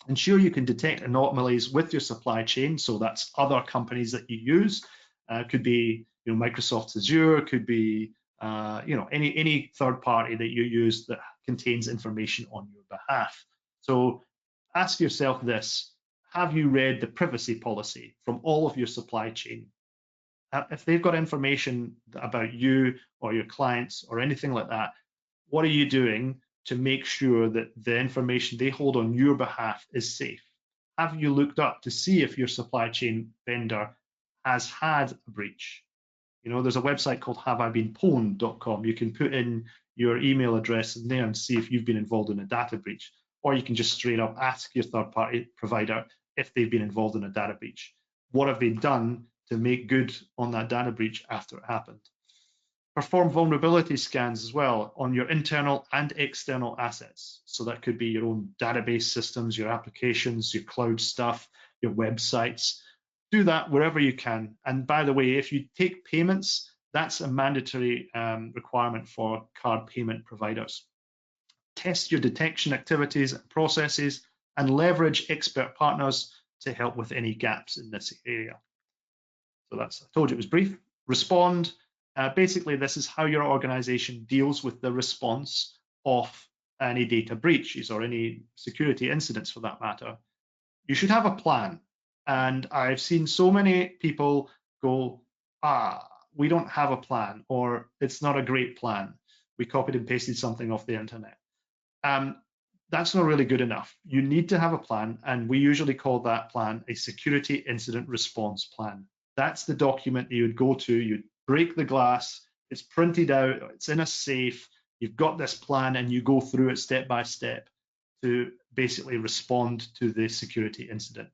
Ensure you can detect anomalies with your supply chain. So that's other companies that you use. Could be Microsoft Azure, could be any third party that you use that contains information on your behalf. So ask yourself this: have you read the privacy policy from all of your supply chain? If they've got information about you or your clients or anything like that, what are you doing to make sure that the information they hold on your behalf is safe? Have you looked up to see if your supply chain vendor has had a breach? There's a website called haveibeenpwned.com. You can put in your email address in there and see if you've been involved in a data breach, or you can just straight up ask your third-party provider if they've been involved in a data breach. What have they done to make good on that data breach after it happened? Perform vulnerability scans as well on your internal and external assets. So that could be your own database systems, your applications, your cloud stuff, your websites. Do that wherever you can. And by the way, if you take payments, that's a mandatory requirement for card payment providers. Test your detection activities and processes and leverage expert partners to help with any gaps in this area. So I told you it was brief. Respond. Basically, this is how your organization deals with the response of any data breaches or any security incidents for that matter. You should have a plan. And I've seen so many people go, we don't have a plan, or it's not a great plan. we copied and pasted something off the internet. That's not really good enough. You need to have a plan, and we usually call that plan a security incident response plan. That's the document that you would go to, you'd break the glass, it's printed out, it's in a safe, you've got this plan, and you go through it step by step to basically respond to the security incident.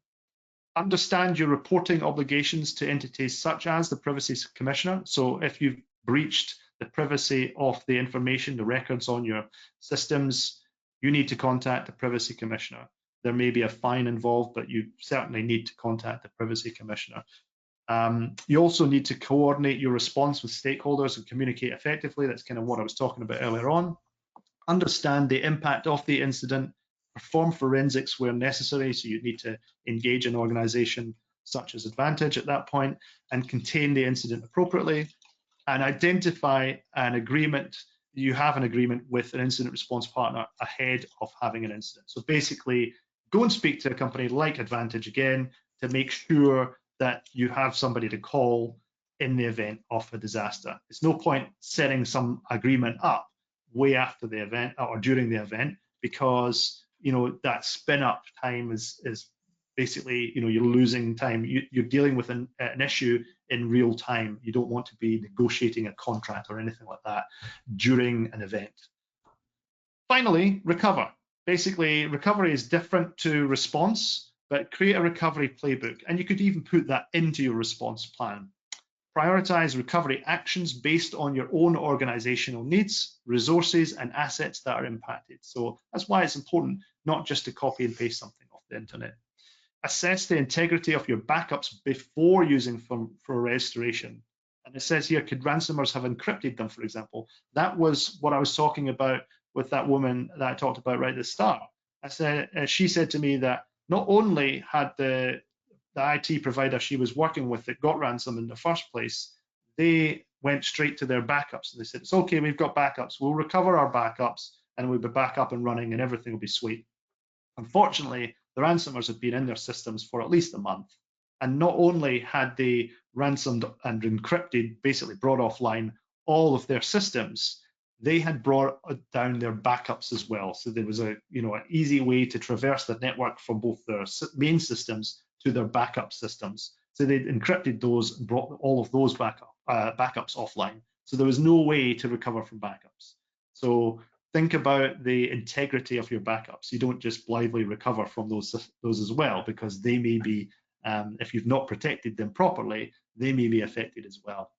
Understand your reporting obligations to entities such as the Privacy Commissioner. So if you've breached the privacy of the information, the records on your systems, you need to contact the Privacy Commissioner. There may be a fine involved, but you certainly need to contact the Privacy Commissioner. You also need to coordinate your response with stakeholders and communicate effectively. That's kind of what I was talking about earlier on. Understand the impact of the incident, perform forensics where necessary. So you need to engage an organization such as Advantage at that point and contain the incident appropriately, and identify an agreement. You have an agreement with an incident response partner ahead of having an incident. So basically, go and speak to a company like Advantage again to make sure that you have somebody to call in the event of a disaster. It's no point setting some agreement up way after the event or during the event, because that spin up time is basically you're losing time. You're dealing with an issue in real time. You don't want to be negotiating a contract or anything like that during an event. Finally, recover. Basically, recovery is different to response, but create a recovery playbook, and you could even put that into your response plan. Prioritize recovery actions based on your own organizational needs, resources, and assets that are impacted. So that's why it's important not just to copy and paste something off the internet. Assess the integrity of your backups before using for restoration. And it says here, could ransomers have encrypted them, for example? That was what I was talking about with that woman that I talked about right at the start. She said to me that not only had the IT provider she was working with that got ransom in the first place, they went straight to their backups. They said, it's okay, we've got backups. We'll recover our backups and we'll be back up and running and everything will be sweet. Unfortunately, the ransomers had been in their systems for at least a month. And not only had they ransomed and encrypted, basically brought offline all of their systems, they had brought down their backups as well. So there was an easy way to traverse the network from both their main systems to their backup systems. So they'd encrypted those and brought all of those backups offline. So there was no way to recover from backups. So think about the integrity of your backups. You don't just blithely recover from those as well, because they may be, if you've not protected them properly, they may be affected as well.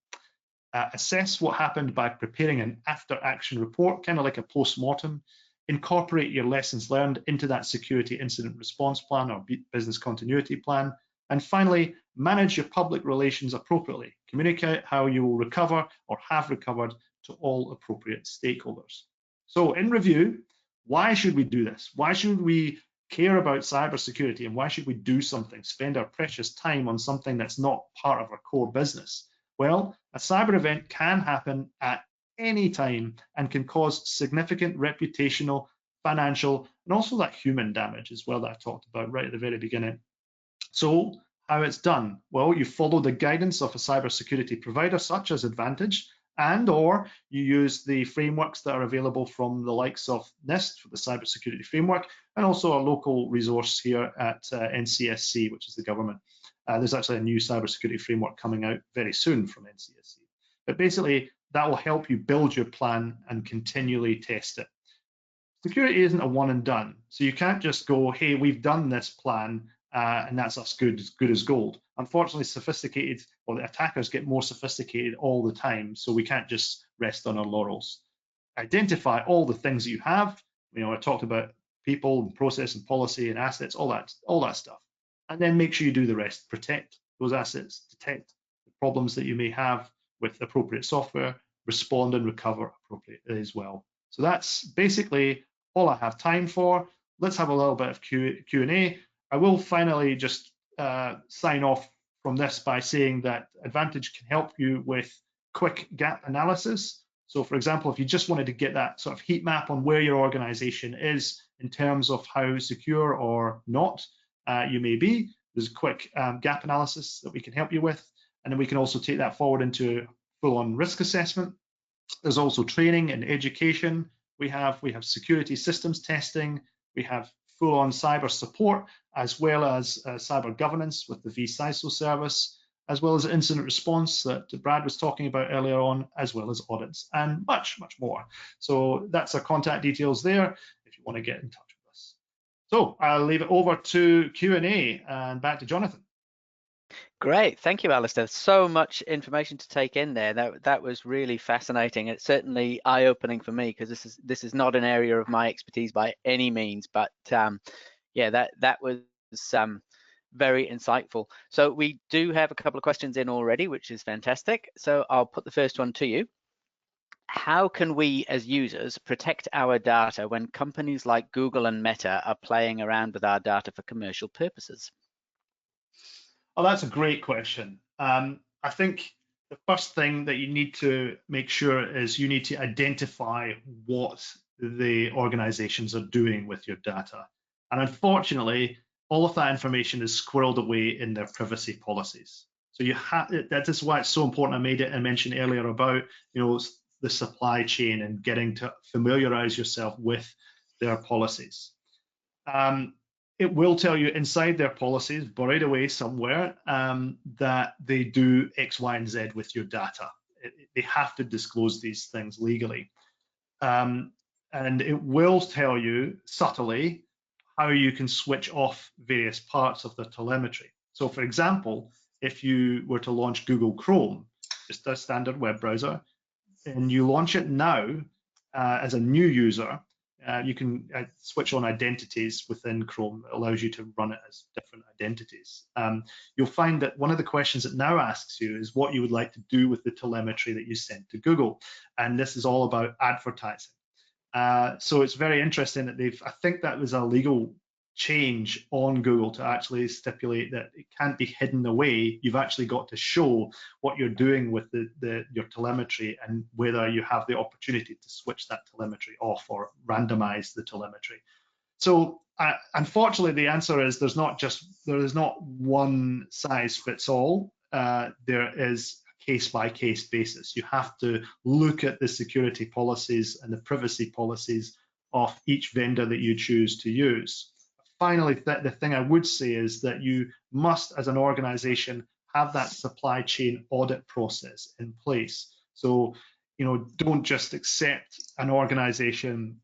Assess what happened by preparing an after-action report, kind of like a post-mortem. Incorporate your lessons learned into that security incident response plan or business continuity plan. And finally, manage your public relations appropriately. Communicate how you will recover or have recovered to all appropriate stakeholders. So in review, why should we do this? Why should we care about cybersecurity, and why should we do something, spend our precious time on something that's not part of our core business? Well, a cyber event can happen at any time and can cause significant reputational, financial, and also that human damage as well that I talked about right at the very beginning. So how it's done? Well, you follow the guidance of a cybersecurity provider such as Advantage, and/or you use the frameworks that are available from the likes of NIST for the cybersecurity framework, and also a local resource here at NCSC, which is the government. There's actually a new cybersecurity framework coming out very soon from NCSC. But basically, that will help you build your plan and continually test it. Security isn't a one and done. So you can't just go, hey, we've done this plan and that's us good as gold. Unfortunately, the attackers get more sophisticated all the time. So we can't just rest on our laurels. Identify all the things that you have. I talked about people and process and policy and assets, all that stuff. And then make sure you do the rest. Protect those assets, detect the problems that you may have with appropriate software, respond and recover appropriately as well. So that's basically all I have time for. Let's have a little bit of Q&A. I will finally just sign off from this by saying that Advantage can help you with quick gap analysis. So for example, if you just wanted to get that sort of heat map on where your organization is in terms of how secure or not you may be, there's a quick gap analysis that we can help you with. And then we can also take that forward into full-on risk assessment. There's also training and education. We have security systems testing. We have full-on cyber support, as well as cyber governance with the vCISO service, as well as incident response that Brad was talking about earlier on, as well as audits, and much, much more. So that's our contact details there if you want to get in touch with us. So I'll leave it over to Q&A and back to Jonathan. Great, thank you, Alistair. So much information to take in there. That was really fascinating. It's certainly eye-opening for me, because this is not an area of my expertise by any means. But yeah, that was very insightful. So we do have a couple of questions in already, which is fantastic. So I'll put the first one to you. How can we as users protect our data when companies like Google and Meta are playing around with our data for commercial purposes? Oh, that's a great question. I think the first thing that you need to make sure is you need to identify what the organizations are doing with your data. And unfortunately, all of that information is squirreled away in their privacy policies. So that is why it's so important. I mentioned earlier about, the supply chain and getting to familiarize yourself with their policies. It will tell you inside their policies, buried away somewhere, that they do X, Y, and Z with your data. They have to disclose these things legally. And it will tell you subtly how you can switch off various parts of the telemetry. So for example, if you were to launch Google Chrome, just a standard web browser, and you launch it now as a new user, you can switch on identities within Chrome. It allows you to run it as different identities. You'll find that one of the questions it now asks you is what you would like to do with the telemetry that you sent to Google. And this is all about advertising. So it's very interesting that I think that was a legal change on Google to actually stipulate that it can't be hidden away. You've actually got to show what you're doing with your telemetry and whether you have the opportunity to switch that telemetry off or randomize the telemetry. So unfortunately, the answer is there is not one size fits all. There is case-by-case basis. You have to look at the security policies and the privacy policies of each vendor that you choose to use. Finally, the thing I would say is that you must, as an organization, have that supply chain audit process in place. So, don't just accept an organization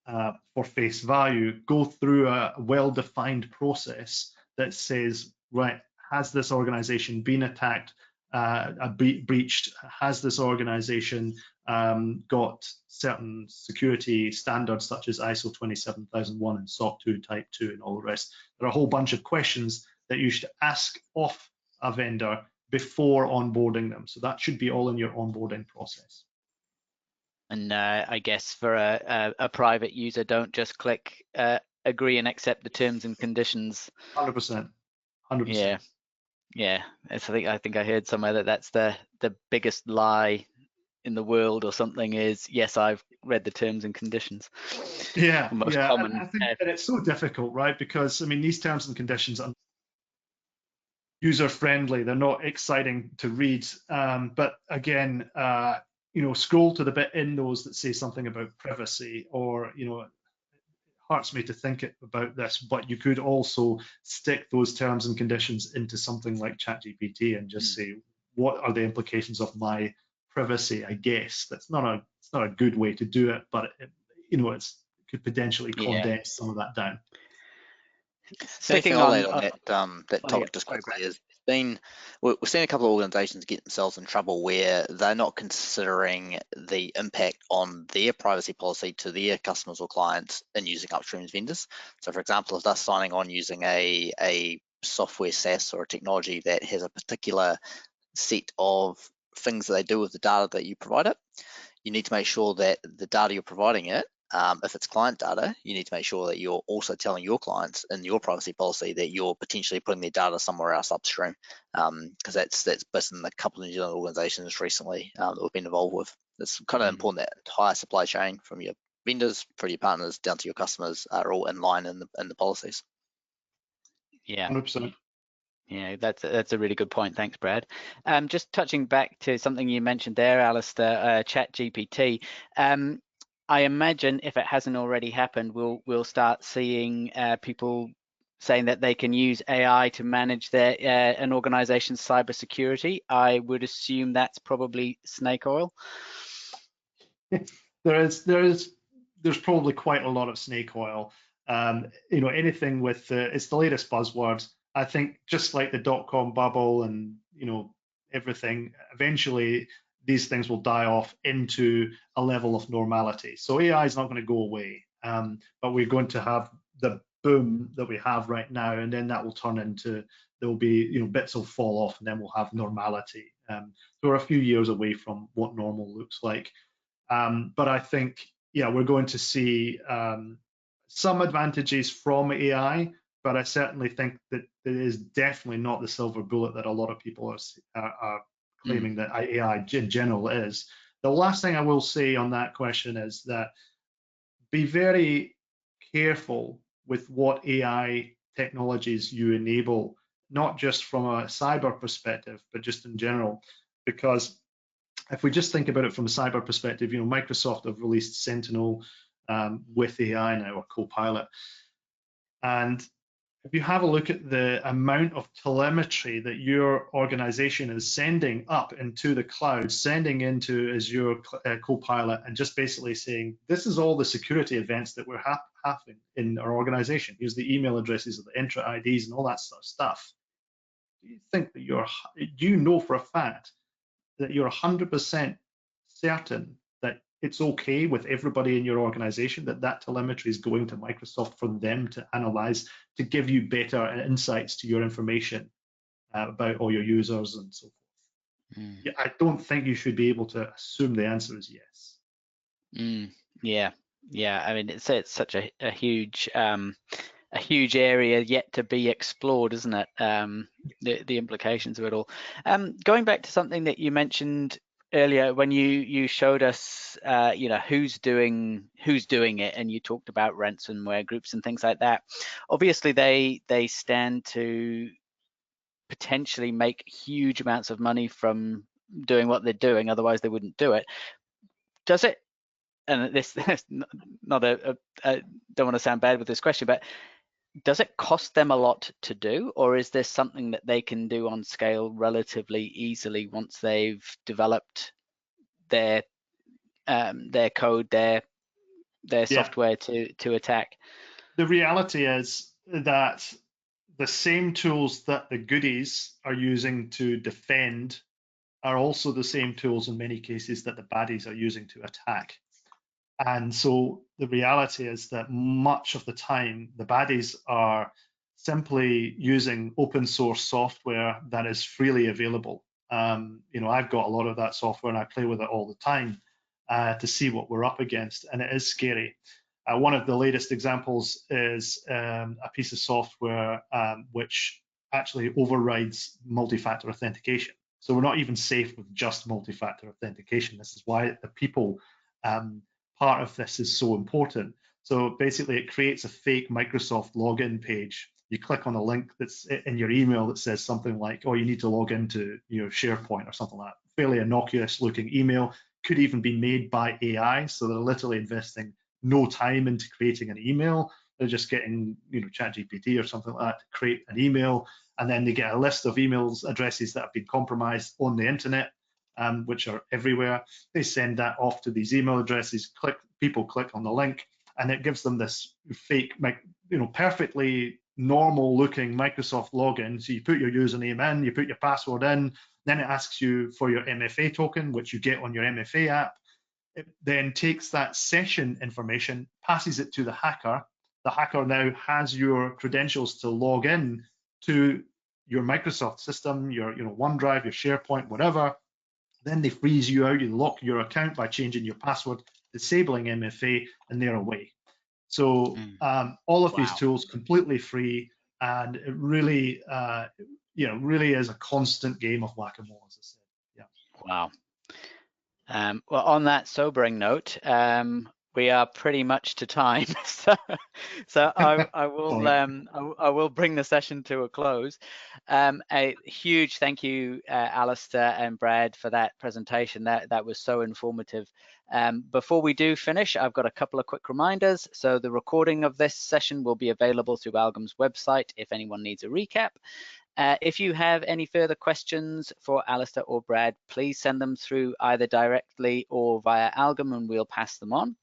for face value. Go through a well-defined process that says, right, has this organization been attacked, breached? Has this organization got certain security standards such as ISO 27001 and SOC 2 Type 2 and all the rest? There are a whole bunch of questions that you should ask of a vendor before onboarding them. So that should be all in your onboarding process. And I guess for a private user, don't just click agree and accept the terms and conditions. 100%. 100%. Yeah. I think I heard somewhere that that's the biggest lie in the world or something is, yes, I've read the terms and conditions. Yeah, most yeah. common. I think that it's so difficult, right? Because these terms and conditions are user friendly. They're not exciting to read. But again, scroll to the bit in those that say something about privacy, or it hurts me to think about this, but you could also stick those terms and conditions into something like ChatGPT and just say, what are the implications of my privacy? I guess it's not a good way to do it, but it could potentially condense some of that down. Sticking on that topic just quickly is we've seen a couple of organizations get themselves in trouble where they're not considering the impact on their privacy policy to their customers or clients in using upstream vendors. So for example, if they're signing on using a software SaaS or a technology that has a particular set of things that they do with the data that you provide it, you need to make sure that the data you're providing it, if it's client data, you need to make sure that you're also telling your clients in your privacy policy that you're potentially putting their data somewhere else upstream, because that's based on a couple of New Zealand organizations recently that we've been involved with. It's kind of important that entire supply chain from your vendors, through your partners, down to your customers are all in line in the policies. Yeah. 100%. Yeah, that's a really good point. Thanks, Brad. Just touching back to something you mentioned there, Alistair, ChatGPT. I imagine if it hasn't already happened, we'll start seeing people saying that they can use AI to manage their an organization's cybersecurity. I would assume that's probably snake oil. There's probably quite a lot of snake oil. Anything with it's the latest buzzwords. I think just like the dot-com bubble and everything, eventually these things will die off into a level of normality. So AI is not going to go away, but we're going to have the boom that we have right now, and then that will turn into, there will be bits will fall off, and then we'll have normality. So we're a few years away from what normal looks like. But I think, we're going to see some advantages from AI, but I certainly think that it is definitely not the silver bullet that a lot of people are claiming that AI in general is. The last thing I will say on that question is that be very careful with what AI technologies you enable, not just from a cyber perspective, but just in general, because if we just think about it from a cyber perspective, Microsoft have released Sentinel with AI now, or Copilot. And if you have a look at the amount of telemetry that your organization is sending up into the cloud, sending into Azure Copilot, and just basically saying, this is all the security events that we're having in our organization. Here's the email addresses of the intra IDs and all that sort of stuff. Do you think that you know for a fact that you're 100% certain that it's okay with everybody in your organization that telemetry is going to Microsoft for them to analyze, to give you better insights to your information about all your users and so forth? Yeah, I don't think you should be able to assume the answer is yes. Yeah. I mean, it's such a huge area yet to be explored, isn't it? The implications of it all. Going back to something that you mentioned earlier when you showed us, who's doing it, and you talked about ransomware groups and things like that. Obviously, they stand to potentially make huge amounts of money from doing what they're doing. Otherwise, they wouldn't do it. Does it? And this not I don't want to sound bad with this question, but does it cost them a lot to do, or is there something that they can do on scale relatively easily once they've developed their code, their software to attack? The reality is that the same tools that the goodies are using to defend are also the same tools in many cases that the baddies are using to attack. And so the reality is that much of the time, the baddies are simply using open source software that is freely available. I've got a lot of that software and I play with it all the time to see what we're up against, and it is scary. One of the latest examples is a piece of software which actually overrides multi-factor authentication. So we're not even safe with just multi-factor authentication. This is why the people part of this is so important. So basically, it creates a fake Microsoft login page. You click on a link that's in your email that says something like, "Oh, you need to log into SharePoint," or something like that. Fairly innocuous-looking email, could even be made by AI. So they're literally investing no time into creating an email. They're just getting ChatGPT or something like that to create an email, and then they get a list of emails addresses that have been compromised on the internet, which are everywhere. They send that off to these email addresses. People click on the link, and it gives them this fake, perfectly normal-looking Microsoft login. So you put your username in, you put your password in, then it asks you for your MFA token, which you get on your MFA app. It then takes that session information, passes it to the hacker. The hacker now has your credentials to log in to your Microsoft system, your OneDrive, your SharePoint, whatever. Then they freeze you out, you lock your account by changing your password, disabling MFA, and they're away. So all of these tools completely free, and it really, really is a constant game of whack-a-mole, as I said. Yeah. Wow. Well, on that sobering note, we are pretty much to time, so I will bring the session to a close. A huge thank you, Alistair and Brad, for that presentation. That was so informative. Before we do finish, I've got a couple of quick reminders. So the recording of this session will be available through ALGIM's website if anyone needs a recap. If you have any further questions for Alistair or Brad, please send them through either directly or via ALGIM, and we'll pass them on.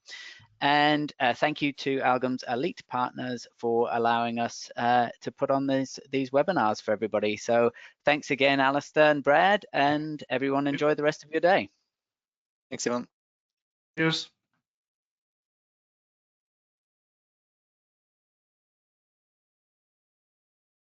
And thank you to ALGIM's elite partners for allowing us to put on these webinars for everybody. So thanks again, Alistair and Brad, and everyone enjoy the rest of your day. Thanks, everyone. Cheers.